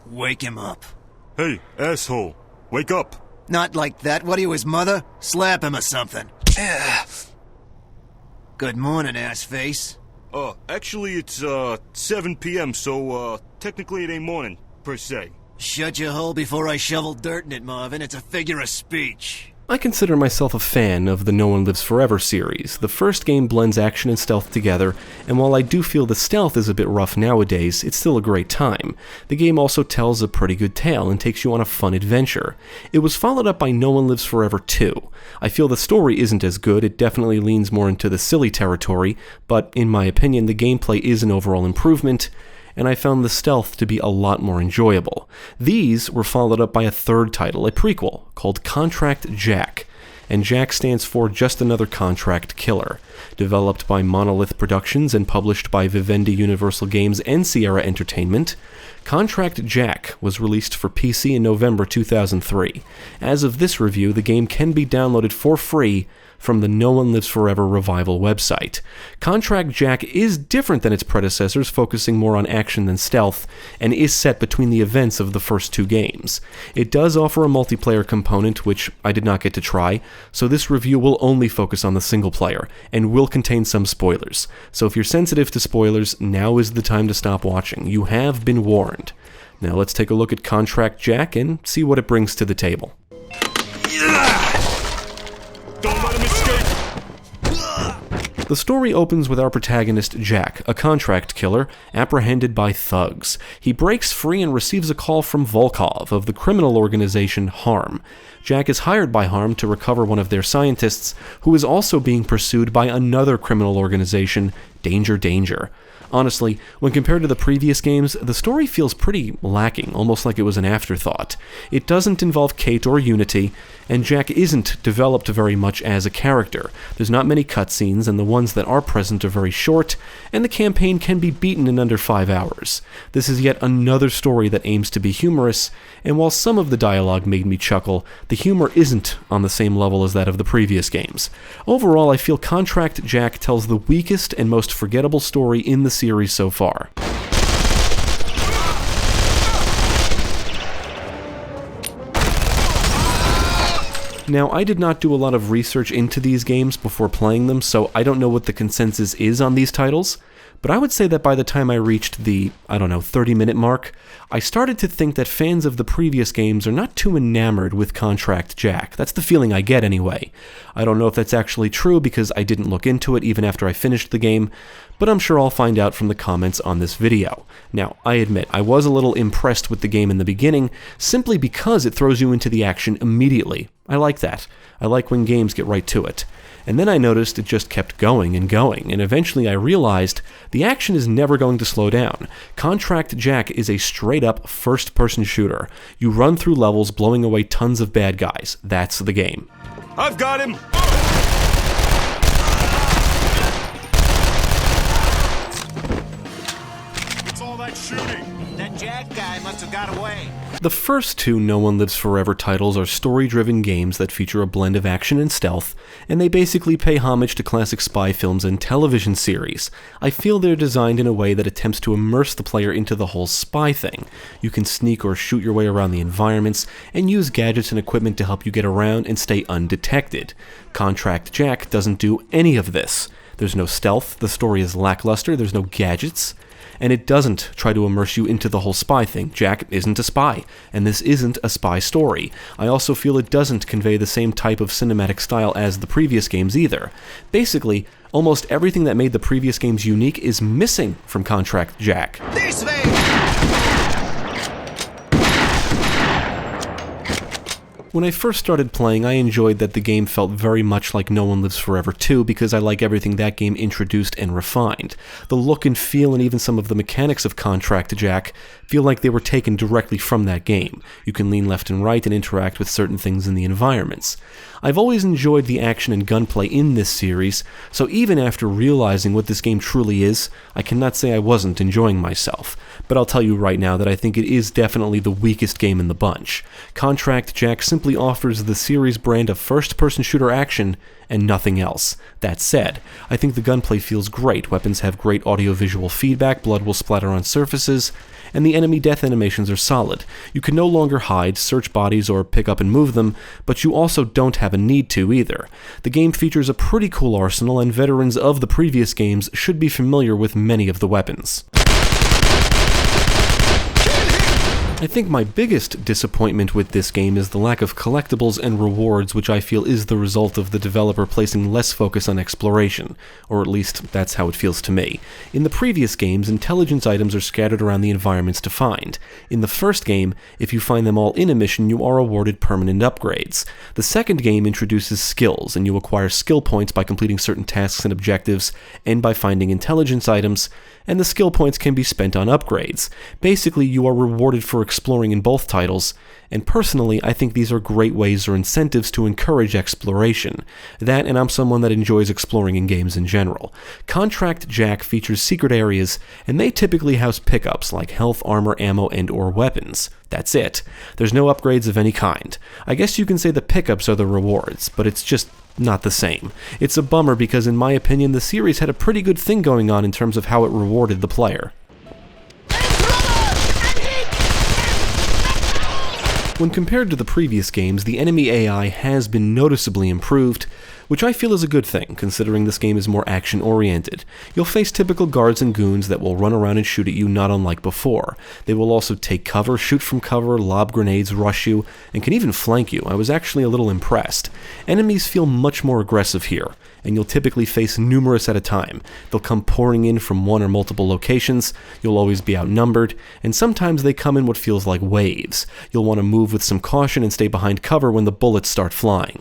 Wake him up. Hey, asshole. Wake up. Not like that. What are you, his mother? Slap him or something. Good morning, ass-face. Actually it's, 7 p.m., so, technically it ain't morning, per se. Shut your hole before I shovel dirt in it, Marvin. It's a figure of speech. I consider myself a fan of the No One Lives Forever series. The first game blends action and stealth together, and while I do feel the stealth is a bit rough nowadays, it's still a great time. The game also tells a pretty good tale and takes you on a fun adventure. It was followed up by No One Lives Forever 2. I feel the story isn't as good, it definitely leans more into the silly territory, but in my opinion the gameplay is an overall improvement, and I found the stealth to be a lot more enjoyable. These were followed up by a third title, a prequel, called Contract J.A.C.K, and J.A.C.K stands for Just Another Contract Killer. Developed by Monolith Productions and published by Vivendi Universal Games and Sierra Entertainment, Contract J.A.C.K was released for PC in November 2003. As of this review, the game can be downloaded for free from the No One Lives Forever Revival website. Contract J.A.C.K is different than its predecessors, focusing more on action than stealth, and is set between the events of the first two games. It does offer a multiplayer component, which I did not get to try, so this review will only focus on the single player, and will contain some spoilers. So if you're sensitive to spoilers, now is the time to stop watching. You have been warned. Now let's take a look at Contract J.A.C.K and see what it brings to the table. Don't let him escape! The story opens with our protagonist, J.A.C.K, a contract killer, apprehended by thugs. He breaks free and receives a call from Volkov of the criminal organization HARM. J.A.C.K is hired by HARM to recover one of their scientists, who is also being pursued by another criminal organization, Danger Danger. Honestly, when compared to the previous games, the story feels pretty lacking, almost like it was an afterthought. It doesn't involve Kate or Unity, and J.A.C.K isn't developed very much as a character. There's not many cutscenes, and the ones that are present are very short, and the campaign can be beaten in under 5 hours. This is yet another story that aims to be humorous, and while some of the dialogue made me chuckle, the humor isn't on the same level as that of the previous games. Overall, I feel Contract J.A.C.K tells the weakest and most forgettable story in the series so far. Now, I did not do a lot of research into these games before playing them, so I don't know what the consensus is on these titles, but I would say that by the time I reached the, 30-minute mark, I started to think that fans of the previous games are not too enamored with Contract J.A.C K. That's the feeling I get anyway. I don't know if that's actually true because I didn't look into it even after I finished the game, but I'm sure I'll find out from the comments on this video. Now, I admit, I was a little impressed with the game in the beginning, simply because it throws you into the action immediately. I like that. I like when games get right to it. And then I noticed it just kept going, and eventually I realized the action is never going to slow down. Contract J.A.C K is a straight-up first-person shooter. You run through levels blowing away tons of bad guys. That's the game. I've got him! What's all that shooting? That J.A.C K guy must have got away. The first two No One Lives Forever titles are story-driven games that feature a blend of action and stealth, and they basically pay homage to classic spy films and television series. I feel they're designed in a way that attempts to immerse the player into the whole spy thing. You can sneak or shoot your way around the environments, and use gadgets and equipment to help you get around and stay undetected. Contract J.A.C K doesn't do any of this. There's no stealth, the story is lackluster, there's no gadgets, and it doesn't try to immerse you into the whole spy thing. J.A.C K isn't a spy, and this isn't a spy story. I also feel it doesn't convey the same type of cinematic style as the previous games either. Basically, almost everything that made the previous games unique is missing from Contract J.A.C K. This way! When I first started playing, I enjoyed that the game felt very much like No One Lives Forever 2 because I like everything that game introduced and refined. The look and feel and even some of the mechanics of Contract J.A.C K feel like they were taken directly from that game. You can lean left and right and interact with certain things in the environments. I've always enjoyed the action and gunplay in this series, so even after realizing what this game truly is, I cannot say I wasn't enjoying myself. But I'll tell you right now that I think it is definitely the weakest game in the bunch. Contract J.A.C K simply offers the series brand of first-person shooter action and nothing else. That said, I think the gunplay feels great, weapons have great audio-visual feedback, blood will splatter on surfaces, and the enemy death animations are solid. You can no longer hide, search bodies, or pick up and move them, but you also don't have a need to either. The game features a pretty cool arsenal, and veterans of the previous games should be familiar with many of the weapons. I think my biggest disappointment with this game is the lack of collectibles and rewards, which I feel is the result of the developer placing less focus on exploration, or at least that's how it feels to me. In the previous games, intelligence items are scattered around the environments to find. In the first game, if you find them all in a mission, you are awarded permanent upgrades. The second game introduces skills, and you acquire skill points by completing certain tasks and objectives, and by finding intelligence items, and the skill points can be spent on upgrades. Basically, you are rewarded for exploring in both titles, and personally, I think these are great ways or incentives to encourage exploration. That, and I'm someone that enjoys exploring in games in general. Contract Jack features secret areas, and they typically house pickups like health, armor, ammo, and/or weapons. That's it. There's no upgrades of any kind. I guess you can say the pickups are the rewards, but it's just not the same. It's a bummer because, in my opinion, the series had a pretty good thing going on in terms of how it rewarded the player. When compared to the previous games, the enemy AI has been noticeably improved, which I feel is a good thing, considering this game is more action-oriented. You'll face typical guards and goons that will run around and shoot at you, not unlike before. They will also take cover, shoot from cover, lob grenades, rush you, and can even flank you. I was actually a little impressed. Enemies feel much more aggressive here, and you'll typically face numerous at a time. They'll come pouring in from one or multiple locations, you'll always be outnumbered, and sometimes they come in what feels like waves. You'll want to move with some caution and stay behind cover when the bullets start flying.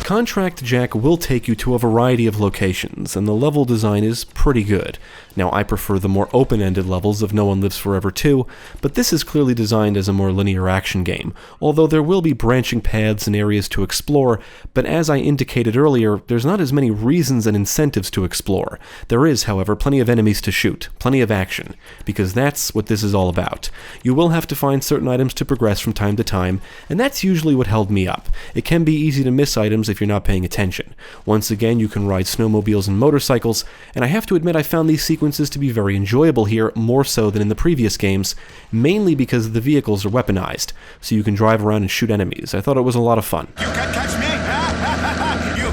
Contract Jack will take you to a variety of locations, and the level design is pretty good. Now, I prefer the more open-ended levels of No One Lives Forever 2, but this is clearly designed as a more linear action game, although there will be branching paths and areas to explore, but as I indicated earlier, there's not as many reasons and incentives to explore. There is, however, plenty of enemies to shoot, plenty of action, because that's what this is all about. You will have to find certain items to progress from time to time, and that's usually what held me up. It can be easy to miss items if you're not paying attention. Once again, you can ride snowmobiles and motorcycles, and I have to admit I found these sequences to be very enjoyable here, more so than in the previous games, mainly because the vehicles are weaponized, so you can drive around and shoot enemies. I thought it was a lot of fun. You can't catch me! You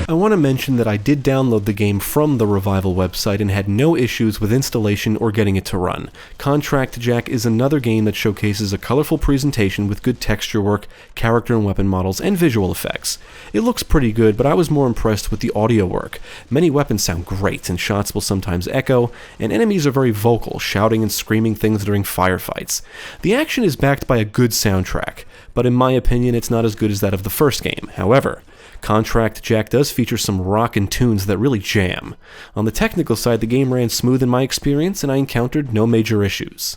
I want to mention that I did download the game from the Revival website and had no issues with installation or getting it to run. Contract Jack is another game that showcases a colorful presentation with good texture work, character and weapon models, and visual effects. It looks pretty good, but I was more impressed with the audio work. Many weapons sound great, and shots will sometimes echo, and enemies are very vocal, shouting and screaming things during firefights. The action is backed by a good soundtrack, but in my opinion it's not as good as that of the first game. However, Contract Jack does feature some rockin' tunes that really jam. On the technical side, the game ran smooth in my experience, and I encountered no major issues.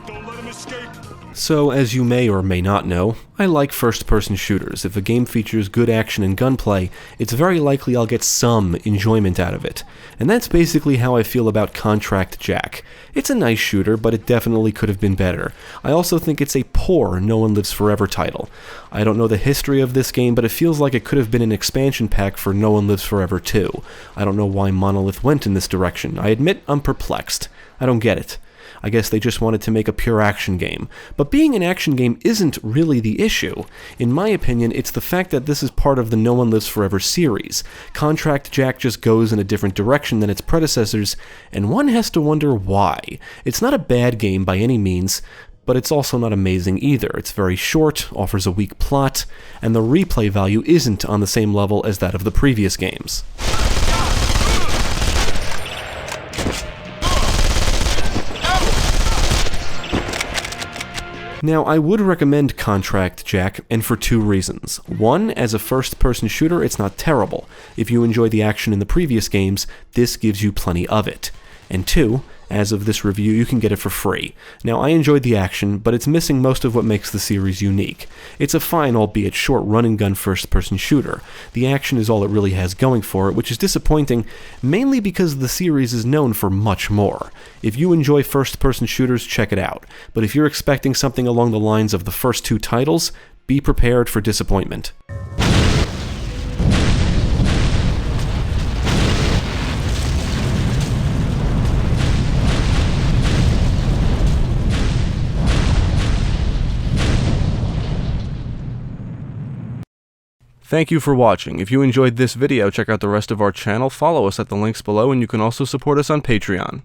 Don't let him escape. So, as you may or may not know, I like first-person shooters. If a game features good action and gunplay, it's very likely I'll get some enjoyment out of it. And that's basically how I feel about Contract Jack. It's a nice shooter, but it definitely could have been better. I also think it's a poor No One Lives Forever title. I don't know the history of this game, but it feels like it could have been an expansion pack for No One Lives Forever 2. I don't know why Monolith went in this direction. I admit I'm perplexed. I don't get it. I guess they just wanted to make a pure action game. But being an action game isn't really the issue. In my opinion, it's the fact that this is part of the No One Lives Forever series. Contract Jack just goes in a different direction than its predecessors, and one has to wonder why. It's not a bad game by any means, but it's also not amazing either. It's very short, offers a weak plot, and the replay value isn't on the same level as that of the previous games. Now, I would recommend Contract Jack, and for two reasons. One, as a first-person shooter, it's not terrible. If you enjoy the action in the previous games, this gives you plenty of it. And 2, as of this review, you can get it for free. Now, I enjoyed the action, but it's missing most of what makes the series unique. It's a fine, albeit short, run-and-gun first-person shooter. The action is all it really has going for it, which is disappointing, mainly because the series is known for much more. If you enjoy first-person shooters, check it out. But if you're expecting something along the lines of the first 2 titles, be prepared for disappointment. Thank you for watching. If you enjoyed this video, check out the rest of our channel, follow us at the links below, and you can also support us on Patreon.